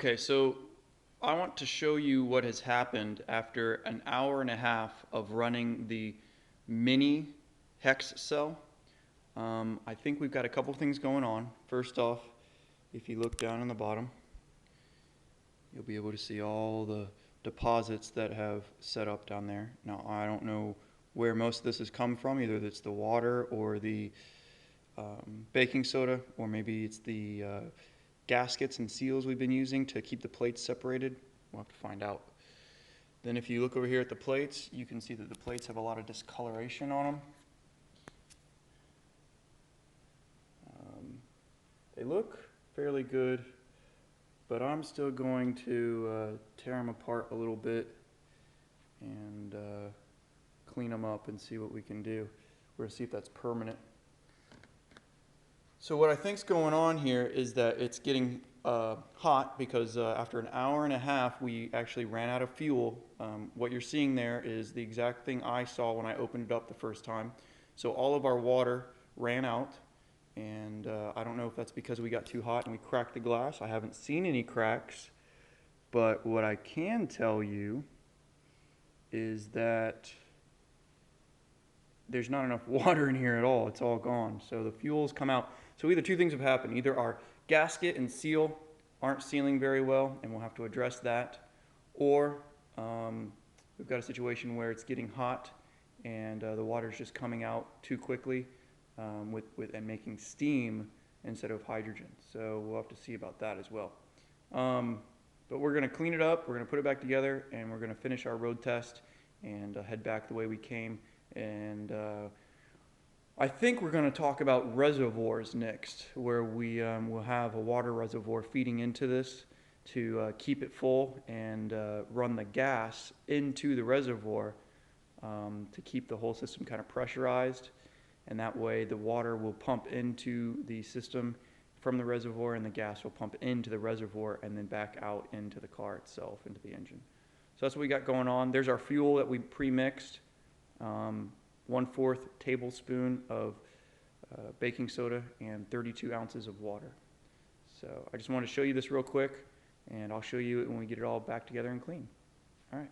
Okay, so I want to show you what has happened after an hour and a half of running the mini hex cell. I think we've got a couple things going on. First off, if you look down on the bottom, you'll be able to see all the deposits that have set up down there. Now, I don't know where most of this has come from. Either it's the water or the baking soda, or maybe it's the gaskets and seals we've been using to keep the plates separated. We'll have to find out. Then if you look over here at the plates, you can see that the plates have a lot of discoloration on them. They look fairly good, but I'm still going to tear them apart a little bit and clean them up and see what we can do. We're going to see if that's permanent. So what I think's going on here is that it's getting hot because after an hour and a half we actually ran out of fuel. What you're seeing there is the exact thing I saw when I opened it up the first time. So all of our water ran out, and I don't know if that's because we got too hot and we cracked the glass. I haven't seen any cracks, but what I can tell you is that there's not enough water in here at all. It's all gone. So the fuel's come out. So either two things have happened. Either our gasket and seal aren't sealing very well, and we'll have to address that, or we've got a situation where it's getting hot and the water's just coming out too quickly and making steam instead of hydrogen. So we'll have to see about that as well. But we're going to clean it up, we're going to put it back together, and we're going to finish our road test and head back the way we came. And I think we're going to talk about reservoirs next, where we will have a water reservoir feeding into this to keep it full and run the gas into the reservoir to keep the whole system kind of pressurized. And that way the water will pump into the system from the reservoir, and the gas will pump into the reservoir and then back out into the car itself, into the engine. So that's what we got going on. There's our fuel that we pre-mixed. 1/4 tablespoon of baking soda and 32 ounces of water. So I just wanted to show you this real quick, and I'll show you it when we get it all back together and clean. All right.